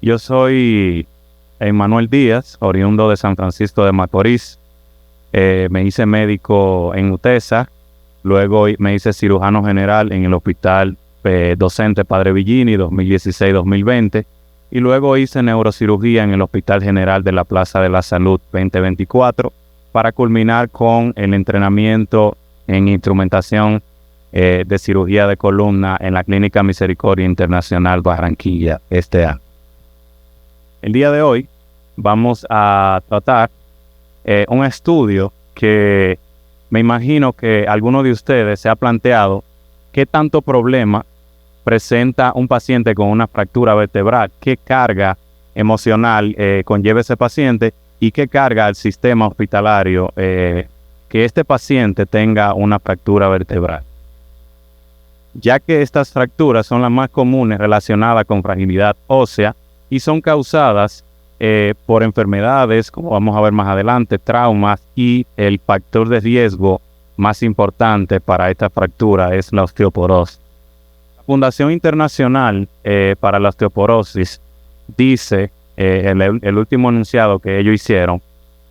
Yo soy Emmanuel Díaz, oriundo de San Francisco de Macorís. Me hice médico en UTESA, luego me hice cirujano general en el Hospital Docente Padre Villini 2016-2020 y luego hice neurocirugía en el Hospital General de la Plaza de la Salud 2024 para culminar con el entrenamiento en instrumentación de cirugía de columna en la Clínica Misericordia Internacional Barranquilla este año. El día de hoy vamos a tratar un estudio que me imagino que alguno de ustedes se ha planteado qué tanto problema presenta un paciente con una fractura vertebral, qué carga emocional conlleva ese paciente y qué carga al sistema hospitalario que este paciente tenga una fractura vertebral. Ya que estas fracturas son las más comunes relacionadas con fragilidad ósea y son causadas por enfermedades, como vamos a ver más adelante, traumas, y el factor de riesgo más importante para esta fractura es la osteoporosis. La Fundación Internacional para la Osteoporosis dice, el último enunciado que ellos hicieron,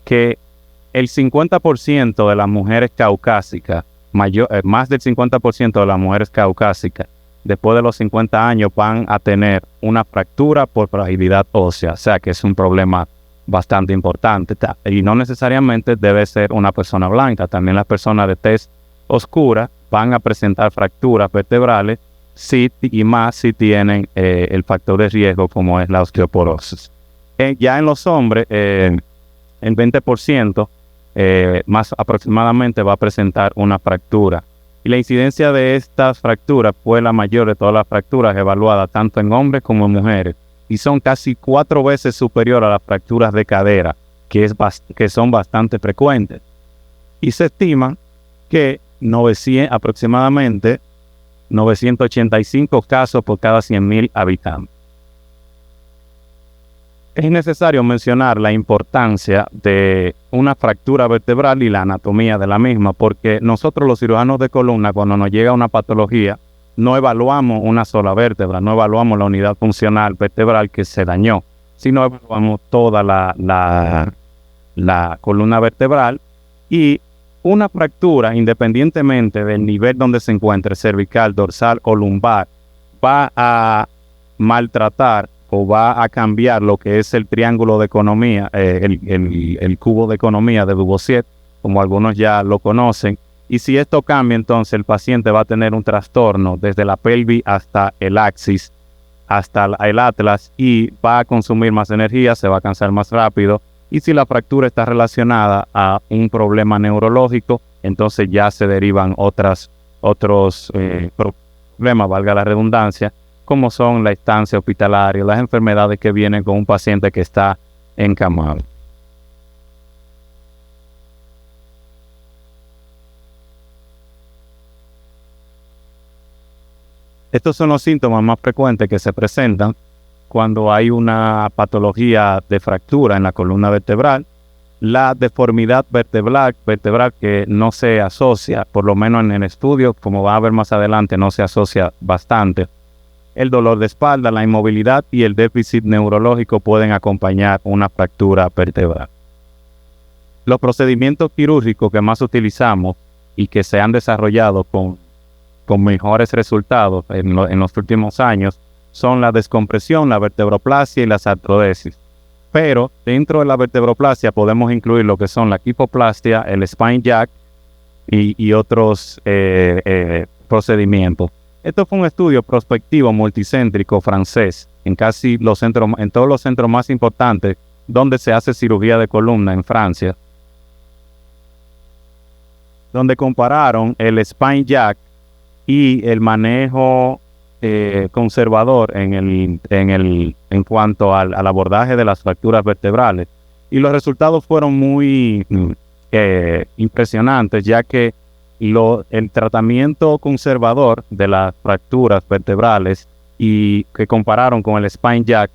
que el 50% de las mujeres caucásicas, más del 50% de las mujeres caucásicas, después de los 50 años van a tener una fractura por fragilidad ósea, o sea que es un problema bastante importante. Y no necesariamente debe ser una persona blanca, también las personas de tez oscura van a presentar fracturas vertebrales y más si tienen el factor de riesgo como es la osteoporosis. Ya en los hombres, el 20% más aproximadamente va a presentar una fractura. Y la incidencia de estas fracturas fue la mayor de todas las fracturas evaluadas tanto en hombres como en mujeres. Y son casi 4 veces superior a las fracturas de cadera, que son bastante frecuentes. Y se estima que aproximadamente 985 casos por cada 100.000 habitantes. Es necesario mencionar la importancia de una fractura vertebral y la anatomía de la misma, porque nosotros los cirujanos de columna, cuando nos llega una patología, no evaluamos una sola vértebra, no evaluamos la unidad funcional vertebral que se dañó, sino evaluamos toda la columna vertebral. Y una fractura, independientemente del nivel donde se encuentre, cervical, dorsal o lumbar, va a maltratar o va a cambiar lo que es el triángulo de economía, el cubo de economía de Duboisier, como algunos ya lo conocen. Y si esto cambia, entonces el paciente va a tener un trastorno desde la pelvis hasta el axis, hasta el atlas, y va a consumir más energía, se va a cansar más rápido. Y si la fractura está relacionada a un problema neurológico, entonces ya se derivan otros problemas, valga la redundancia, como son la estancia hospitalaria, las enfermedades que vienen con un paciente que está encamado. Estos son los síntomas más frecuentes que se presentan cuando hay una patología de fractura en la columna vertebral. La deformidad vertebral que no se asocia, por lo menos en el estudio, como va a ver más adelante, no se asocia bastante. El dolor de espalda, la inmovilidad y el déficit neurológico pueden acompañar una fractura vertebral. Los procedimientos quirúrgicos que más utilizamos y que se han desarrollado con mejores resultados en los últimos años son la descompresión, la vertebroplastia y las artrodesis. Pero dentro de la vertebroplastia podemos incluir lo que son la quipoplastia, el spine jack y otros procedimientos. Esto fue un estudio prospectivo multicéntrico francés en todos los centros más importantes donde se hace cirugía de columna en Francia, donde compararon el spine jack y el manejo conservador en cuanto al abordaje de las fracturas vertebrales. Y los resultados fueron muy impresionantes, ya que el tratamiento conservador de las fracturas vertebrales y que compararon con el spine jack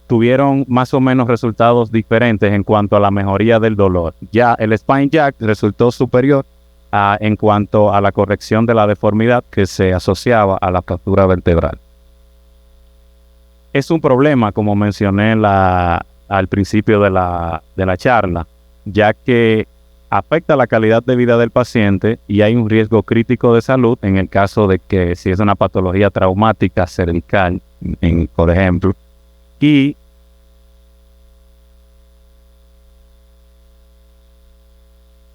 tuvieron más o menos resultados diferentes en cuanto a la mejoría del dolor. Ya el spine jack resultó superior en cuanto a la corrección de la deformidad que se asociaba a la fractura vertebral. Es un problema, como mencioné al principio de la charla, ya que afecta la calidad de vida del paciente y hay un riesgo crítico de salud en el caso de que si es una patología traumática cervical, por ejemplo, y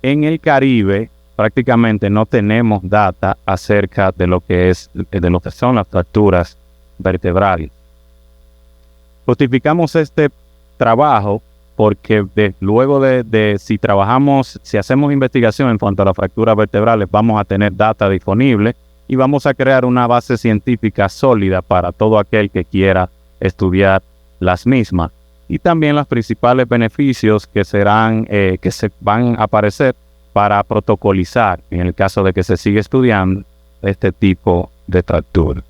en el Caribe prácticamente no tenemos data acerca de lo que son las fracturas vertebrales. Justificamos este trabajo porque luego de si hacemos investigación en cuanto a las fracturas vertebrales, vamos a tener data disponible y vamos a crear una base científica sólida para todo aquel que quiera estudiar las mismas. Y también los principales beneficios que se van a aparecer para protocolizar en el caso de que se siga estudiando este tipo de fractura.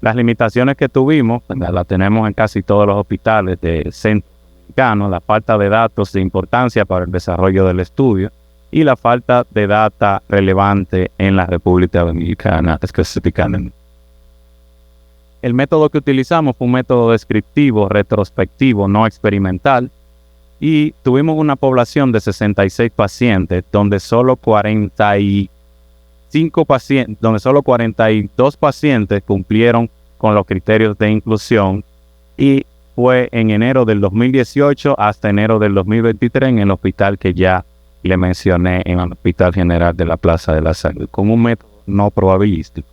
Las limitaciones que tuvimos, las tenemos en casi todos los hospitales del centro dominicano, la falta de datos de importancia para el desarrollo del estudio y la falta de data relevante en la República Dominicana específicamente. El método que utilizamos fue un método descriptivo, retrospectivo, no experimental, y tuvimos una población de 66 pacientes, donde solo 42 pacientes cumplieron con los criterios de inclusión, y fue en enero del 2018 hasta enero del 2023 en el hospital que ya le mencioné, en el Hospital General de la Plaza de la Salud, con un método no probabilístico.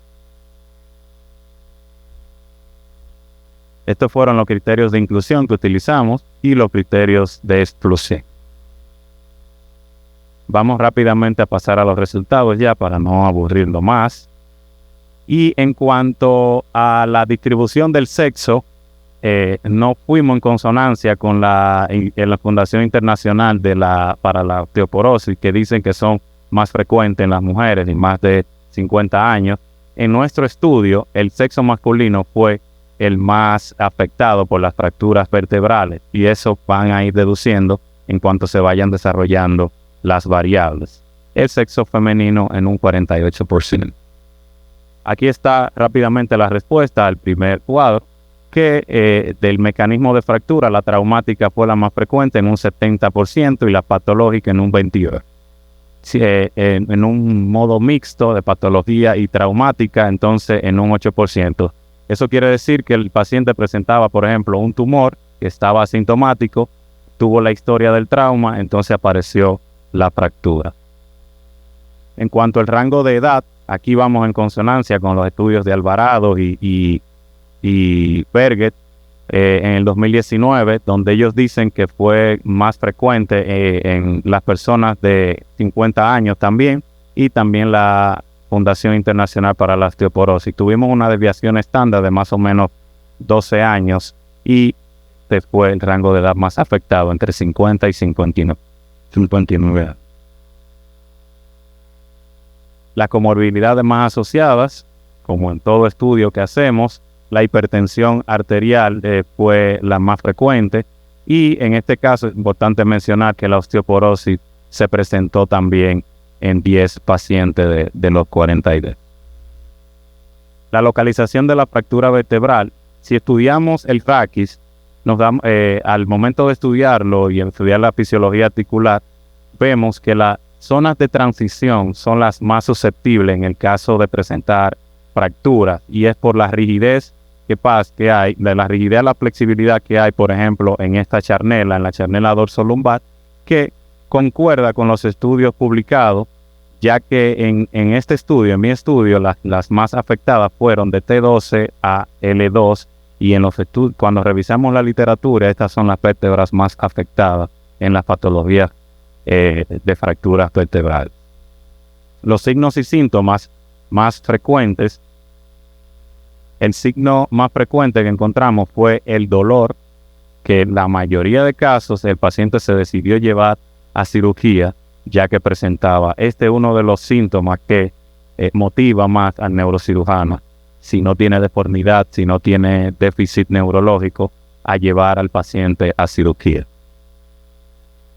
Estos fueron los criterios de inclusión que utilizamos y los criterios de exclusión. Vamos rápidamente a pasar a los resultados ya para no aburrirlo más. Y en cuanto a la distribución del sexo, no fuimos en consonancia con la Fundación Internacional para la Osteoporosis, que dicen que son más frecuentes en las mujeres y más de 50 años. En nuestro estudio, el sexo masculino fue el más afectado por las fracturas vertebrales, y eso van a ir deduciendo en cuanto se vayan desarrollando las variables. El sexo femenino en un 48%. Aquí está rápidamente la respuesta al primer cuadro, que del mecanismo de fractura, la traumática fue la más frecuente en un 70% y la patológica en un 28%. En un modo mixto de patología y traumática, entonces en un 8%. Eso quiere decir que el paciente presentaba, por ejemplo, un tumor que estaba asintomático, tuvo la historia del trauma, entonces apareció la fractura. En cuanto al rango de edad, aquí vamos en consonancia con los estudios de Alvarado y Berget en el 2019, donde ellos dicen que fue más frecuente en las personas de 50 años también, y también la Fundación Internacional para la Osteoporosis. Tuvimos una desviación estándar de más o menos 12 años y este fue el rango de edad más afectado, entre 50 y 59 años. Las comorbilidades más asociadas, como en todo estudio que hacemos, la hipertensión arterial fue la más frecuente, y en este caso es importante mencionar que la osteoporosis se presentó también en 10 pacientes de los 42. La localización de la fractura vertebral, si estudiamos el raquis, al momento de estudiarlo y estudiar la fisiología articular, vemos que las zonas de transición son las más susceptibles en el caso de presentar fracturas, y es por la rigidez que hay, de la rigidez a la flexibilidad que hay, por ejemplo, en esta charnela, en la charnela dorsolumbar, que concuerda con los estudios publicados, ya que en este estudio, en mi estudio, las más afectadas fueron de T12 a L2, y en los estudios, cuando revisamos la literatura, estas son las vértebras más afectadas en las patologías de fracturas vertebrales. Los signos y síntomas más frecuentes, el signo más frecuente que encontramos fue el dolor, que en la mayoría de casos el paciente se decidió llevar a cirugía, ya que presentaba uno de los síntomas que motiva más al neurocirujano, si no tiene deformidad, si no tiene déficit neurológico, a llevar al paciente a cirugía.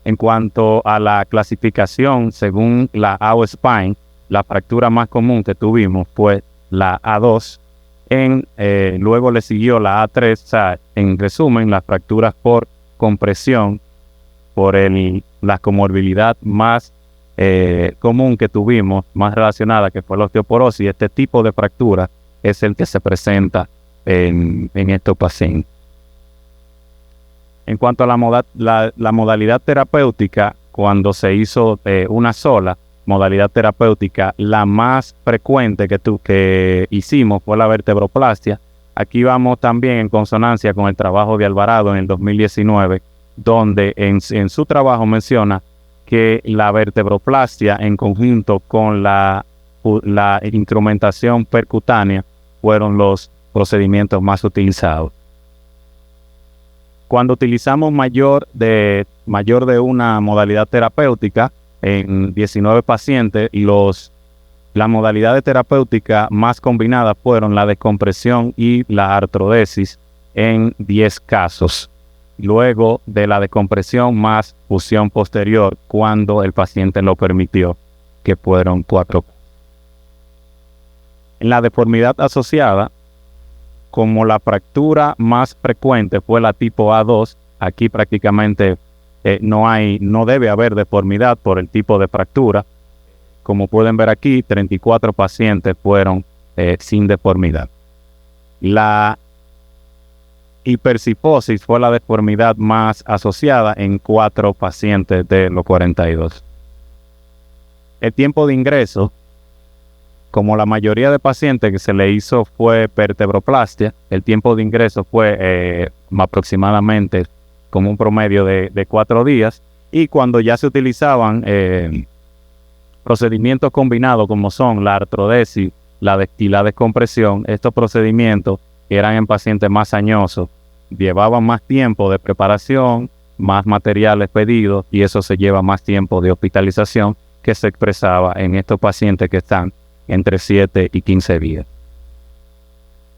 En cuanto a la clasificación, según la AO Spine, la fractura más común que tuvimos fue la A2, Luego le siguió la A3, o sea, en resumen, las fracturas por compresión, por la comorbilidad más común que tuvimos, más relacionada, que fue la osteoporosis. Este tipo de fractura es el que se presenta en estos pacientes. En cuanto a la modalidad terapéutica, cuando se hizo una sola modalidad terapéutica, la más frecuente que hicimos fue la vertebroplastia. Aquí vamos también en consonancia con el trabajo de Alvarado en el 2019, donde en su trabajo menciona que la vertebroplastia en conjunto con la instrumentación percutánea fueron los procedimientos más utilizados. Cuando utilizamos mayor de una modalidad terapéutica en 19 pacientes, las modalidades terapéuticas más combinadas fueron la descompresión y la artrodesis en 10 casos. Luego de la descompresión más fusión posterior, cuando el paciente lo permitió, que fueron 4. En la deformidad asociada, como la fractura más frecuente fue la tipo A2, aquí prácticamente no debe haber deformidad por el tipo de fractura. Como pueden ver aquí, 34 pacientes fueron sin deformidad. La hipercifosis fue la deformidad más asociada en 4 pacientes de los 42. El tiempo de ingreso, como la mayoría de pacientes que se le hizo fue vertebroplastia, el tiempo de ingreso fue aproximadamente como un promedio de 4 días. Y cuando ya se utilizaban procedimientos combinados como son la artrodesis y la descompresión, estos procedimientos eran en pacientes más añosos, llevaban más tiempo de preparación, más materiales pedidos, y eso se lleva más tiempo de hospitalización, que se expresaba en estos pacientes que están entre 7 y 15 días.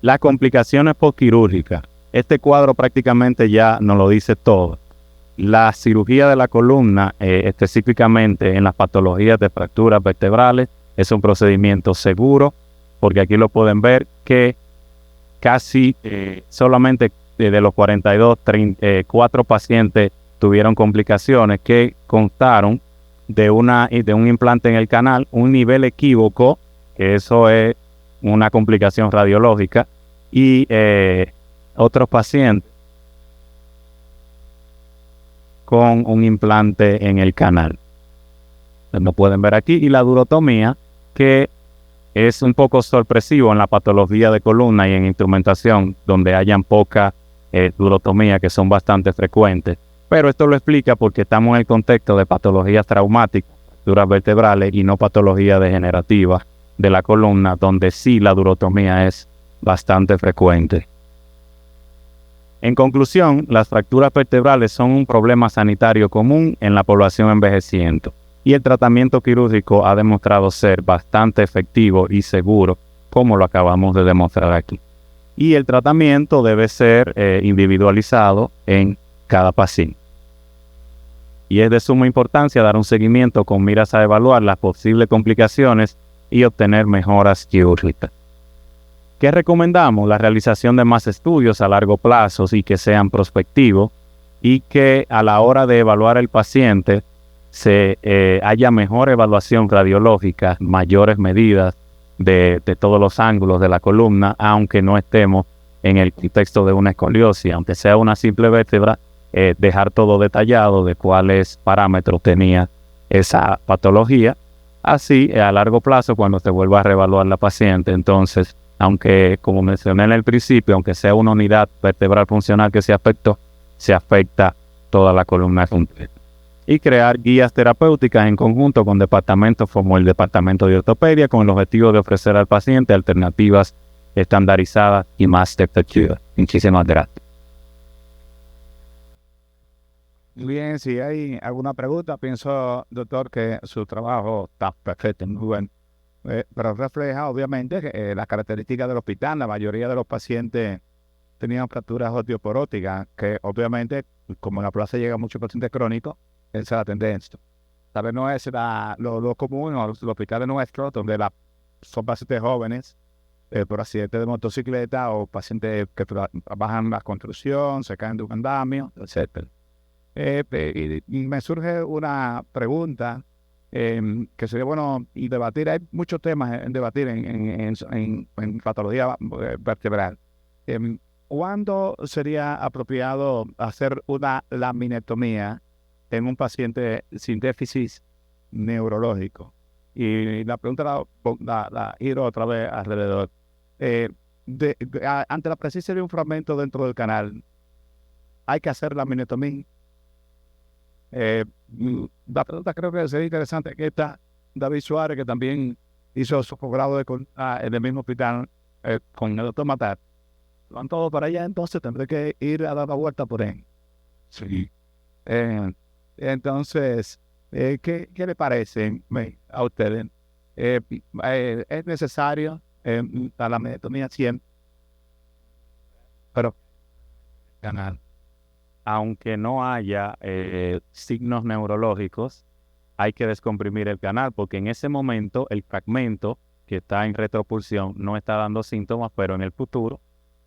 Las complicaciones postquirúrgicas. Este cuadro prácticamente ya nos lo dice todo. La cirugía de la columna, específicamente en las patologías de fracturas vertebrales, es un procedimiento seguro, porque aquí lo pueden ver que casi solamente de los 42, 4 pacientes tuvieron complicaciones que constaron de un implante en el canal, un nivel equívoco, que eso es una complicación radiológica, y otros pacientes con un implante en el canal. Lo pueden ver aquí. Y la durotomía, que es un poco sorpresivo en la patología de columna y en instrumentación, donde hayan poca durotomía, que son bastante frecuentes. Pero esto lo explica porque estamos en el contexto de patologías traumáticas, fracturas vertebrales, y no patología degenerativa de la columna, donde sí la durotomía es bastante frecuente. En conclusión, las fracturas vertebrales son un problema sanitario común en la población envejeciente, y el tratamiento quirúrgico ha demostrado ser bastante efectivo y seguro, como lo acabamos de demostrar aquí. Y el tratamiento debe ser individualizado en cada paciente. Y es de suma importancia dar un seguimiento con miras a evaluar las posibles complicaciones y obtener mejoras quirúrgicas. ¿Qué recomendamos? La realización de más estudios a largo plazo y que sean prospectivos, y que a la hora de evaluar el paciente haya mejor evaluación radiológica, mayores medidas de todos los ángulos de la columna, aunque no estemos en el contexto de una escoliosis, aunque sea una simple vértebra, dejar todo detallado de cuáles parámetros tenía esa patología. Así, a largo plazo, cuando se vuelva a reevaluar la paciente, entonces, aunque, como mencioné en el principio, aunque sea una unidad vertebral funcional que se afectó, se afecta toda la columna completa. Y crear guías terapéuticas en conjunto con departamentos como el departamento de ortopedia, con el objetivo de ofrecer al paciente alternativas estandarizadas y más efectivas. Muchísimas gracias. Bien, si hay alguna pregunta, pienso, doctor, que su trabajo está perfecto, muy bueno. Pero refleja, obviamente, que, las características del hospital. La mayoría de los pacientes tenían fracturas osteoporóticas, que obviamente, como en la plaza llega muchos pacientes crónicos, esa es la tendencia. Tal vez no es lo común en los hospitales nuestros, donde son pacientes jóvenes, por accidente de motocicleta o pacientes que trabajan en la construcción, se caen de un andamio, etcétera. Y me surge una pregunta que sería bueno debatir. Hay muchos temas en debatir en patología vertebral. ¿Cuándo sería apropiado hacer una laminectomía en un paciente sin déficit neurológico? Y la pregunta la giro otra vez alrededor. Ante la presencia de un fragmento dentro del canal, ¿hay que hacer laminectomía? La pregunta creo que sería interesante. Aquí está David Suárez, que también hizo su posgrado en el mismo hospital con el doctor Matar. Van todos para allá, entonces tendré que ir a dar la vuelta por él. Sí. Entonces, ¿qué le parece a ustedes? ¿Es necesario la laminectomía siempre? Pero, canal. Aunque no haya signos neurológicos, hay que descomprimir el canal porque en ese momento el fragmento que está en retropulsión no está dando síntomas, pero en el futuro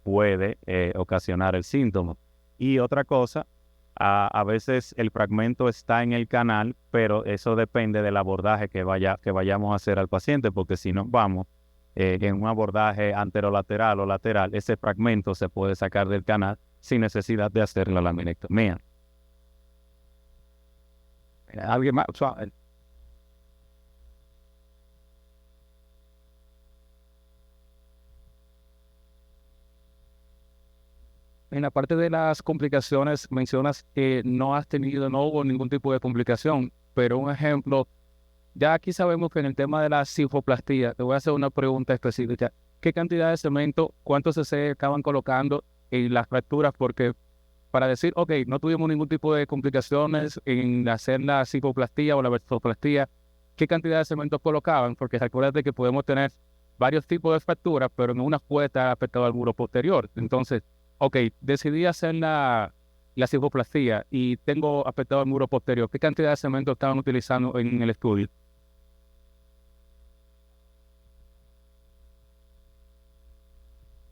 puede ocasionar el síntoma. Y otra cosa, a veces el fragmento está en el canal, pero eso depende del abordaje que vayamos a hacer al paciente, porque si nos vamos en un abordaje anterolateral o lateral, ese fragmento se puede sacar del canal sin necesidad de hacer la laminectomía. ¿Alguien más? Suave. En la parte de las complicaciones, mencionas que no hubo ningún tipo de complicación, pero un ejemplo, ya aquí sabemos que en el tema de la cifoplastía, te voy a hacer una pregunta específica. ¿Qué cantidad de cemento, cuánto se acaban colocando en las fracturas? Porque para decir, ok, no tuvimos ningún tipo de complicaciones en hacer la cifoplastía o la versoplastía, ¿qué cantidad de cemento colocaban? Porque recuerda que podemos tener varios tipos de fracturas, pero en una puede estar afectado al muro posterior. Entonces, ok, decidí hacer la cifoplastía y tengo afectado el muro posterior. ¿Qué cantidad de cemento estaban utilizando en el estudio?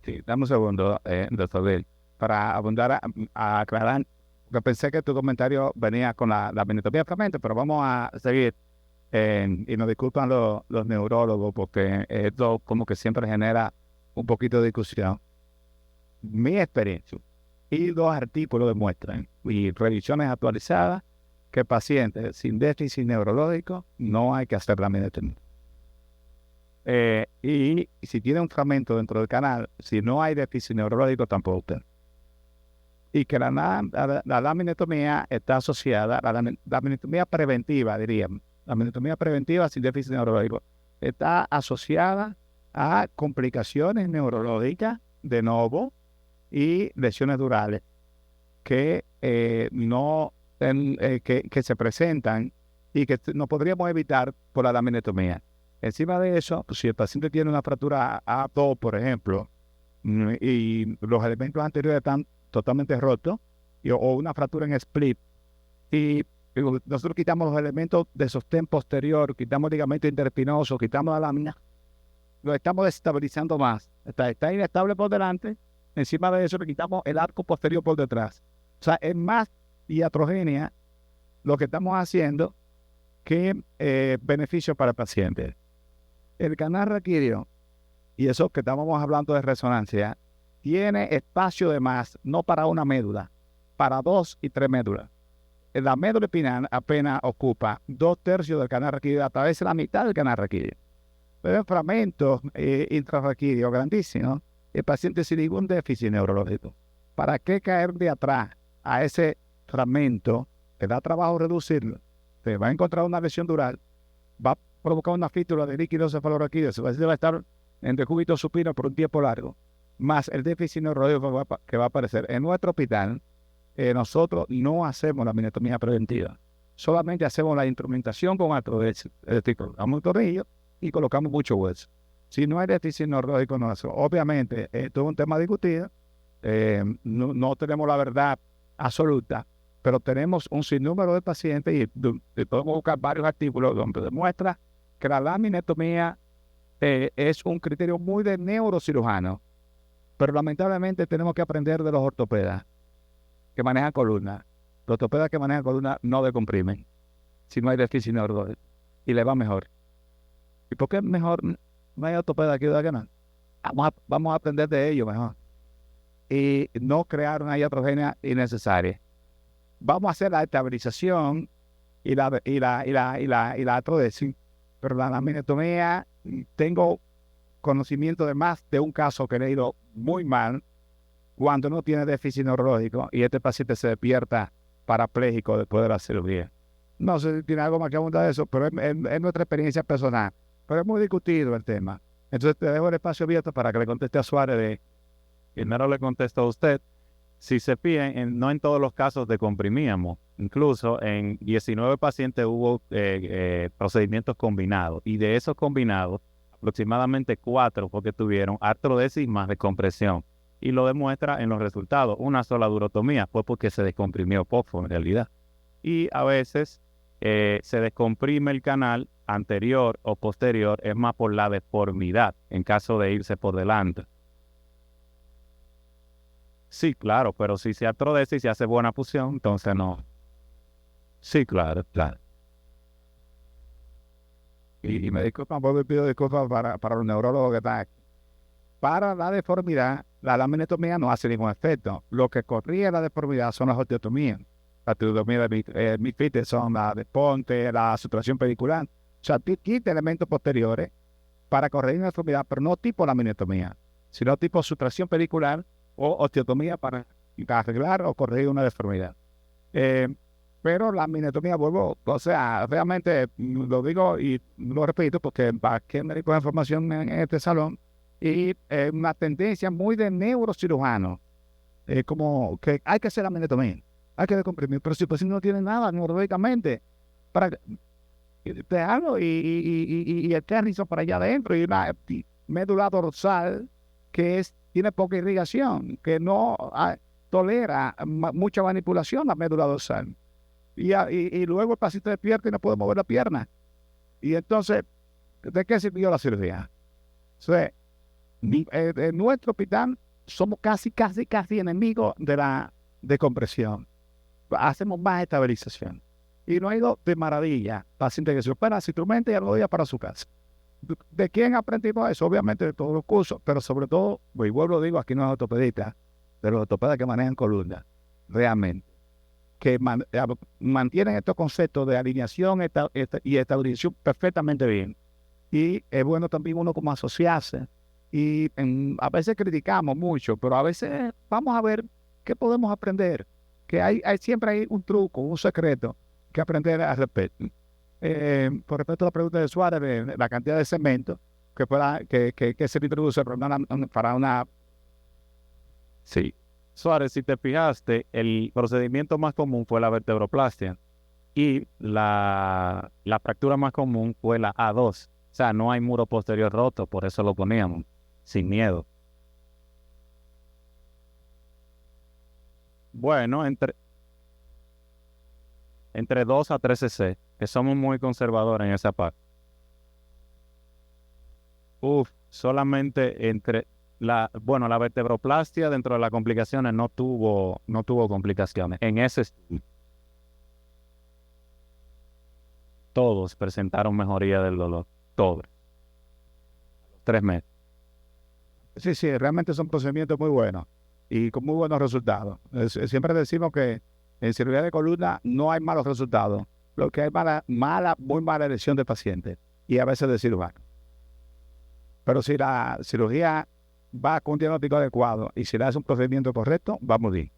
Sí, dame un segundo, doctor Bill, para abundar a aclarar, porque pensé que tu comentario venía con la laminectomía fragmento, pero vamos a seguir. Y nos disculpan los neurólogos porque esto como que siempre genera un poquito de discusión. Mi experiencia y los artículos demuestran y revisiones actualizadas que pacientes sin déficit neurológico no hay que hacer laminectomía. Y si tiene un fragmento dentro del canal, si no hay déficit neurológico, tampoco. Y que la laminectomía está asociada a la laminectomía preventiva, diríamos. La laminectomía preventiva sin déficit neurológico está asociada a complicaciones neurológicas de nuevo y lesiones durales que que se presentan y que no podríamos evitar por la laminectomía. Encima de eso, si el paciente tiene una fractura A2, por ejemplo, y los elementos anteriores están totalmente rotos, o una fractura en split, y nosotros quitamos los elementos de sostén posterior, quitamos el ligamento interespinoso, quitamos la lámina, lo estamos desestabilizando más. Está inestable por delante, encima de eso le quitamos el arco posterior por detrás. O sea, es más iatrogenia lo que estamos haciendo que beneficio para el paciente. El canal raquídeo, y eso que estábamos hablando de resonancia, tiene espacio de más, no para una médula, para 2 y 3 médulas. La médula espinal apenas ocupa 2/3 del canal raquídeo, a través de la mitad del canal raquídeo. Pero en fragmentos intrarraquídeos grandísimos, el paciente sin ningún déficit neurológico. ¿Para qué caer de atrás a ese fragmento? Te da trabajo reducirlo. Te va a encontrar una lesión dural, va a provocar una fístula de líquido cefalorraquídeo, se va a estar en decúbito supino por un tiempo largo, más el déficit neurológico que va a aparecer. En nuestro hospital, nosotros no hacemos la laminectomía preventiva, solamente hacemos la instrumentación con artrodesis, es decir, colocamos un tornillo y colocamos mucho hueso. Si no hay déficit neurológico, no hacemos. Obviamente, esto es un tema discutido, no tenemos la verdad absoluta, pero tenemos un sinnúmero de pacientes y podemos buscar varios artículos donde demuestra que la laminectomía es un criterio muy de neurocirujano, pero lamentablemente tenemos que aprender de los ortopedas que manejan columna. Los ortopedas que manejan columna no decomprimen si no hay déficit neurológico y le va mejor. ¿Y por qué mejor no hay ortopeda que que no? Vamos a aprender de ellos mejor y no crear una iatrogenia innecesaria. Vamos a hacer la estabilización y la artrodesis, pero la laminectomía, tengo conocimiento de más de un caso que le ha ido muy mal cuando no tiene déficit neurológico y este paciente se despierta parapléjico después de la cirugía. No sé si tiene algo más que abundar de eso, pero es nuestra experiencia personal. Pero es muy discutido el tema. Entonces te dejo el espacio abierto para que le conteste a Suárez de... Primero le contesto a usted. Si se fijan, no en todos los casos decomprimíamos. Incluso en 19 pacientes hubo procedimientos combinados. Y de esos combinados, aproximadamente 4 porque tuvieron artrodesis más descompresión. Y lo demuestra en los resultados. Una sola durotomía fue porque se descomprimió poco en realidad. Y a veces se descomprime el canal anterior o posterior, es más por la deformidad en caso de irse por delante. Sí, claro, pero si se artrodesis y se hace buena fusión, entonces no. Sí, claro. Y me disculpan, porque pido disculpas para los neurólogos que están aquí. Para la deformidad, la laminectomía no hace ningún efecto. Lo que corrige la deformidad son las osteotomías. La osteotomía de midfield son la de ponte, la sustracción pedicular. O sea, quita elementos posteriores para corregir la deformidad, pero no tipo laminectomía, sino tipo sustracción pedicular o osteotomía para arreglar o corregir una deformidad. Pero la laminectomía, vuelvo, o sea, realmente lo digo y lo repito porque para que me dijo información en este salón y una tendencia muy de neurocirujano, como que hay que hacer laminectomía, hay que decomprimir, pero si el paciente no tiene nada neurológicamente, para dejarlo y aterrizar para allá adentro y una médula dorsal que tiene poca irrigación, que no tolera mucha manipulación la médula dorsal. Y luego el paciente despierta y no puede mover la pierna. Y entonces, ¿de qué sirvió la cirugía? O sea, en nuestro hospital somos casi enemigos de la decompresión. Hacemos más estabilización. Y no ha ido de maravilla. Paciente que se opera, se instrumenta y a los días para su casa. ¿De quién aprendimos eso? Obviamente de todos los cursos, pero sobre todo, y vuelvo digo, aquí no es ortopedista, de los ortopedas que manejan columna, realmente, que mantienen estos conceptos de alineación y estabilización perfectamente bien. Y es bueno también uno como asociarse. Y a veces criticamos mucho, pero a veces vamos a ver qué podemos aprender. Que siempre hay un truco, un secreto que aprender al respecto. Por respecto a la pregunta de Suárez, de la cantidad de cemento que se introduce para una... Sí. Suárez, si te fijaste, el procedimiento más común fue la vertebroplastia y la fractura más común fue la A2. O sea, no hay muro posterior roto, por eso lo poníamos, sin miedo. Bueno, entre 2 a 3 cc, que somos muy conservadores en esa parte. Solamente la vertebroplastia dentro de las complicaciones no tuvo complicaciones. En ese estudio, todos presentaron mejoría del dolor, todos. 3 meses. Sí, realmente son procedimientos muy buenos y con muy buenos resultados. Siempre decimos que en cirugía de columna no hay malos resultados. Lo que hay muy mala elección del paciente y a veces de cirujano. Pero si la cirugía va con un diagnóstico adecuado y si le hace un procedimiento correcto, va a morir.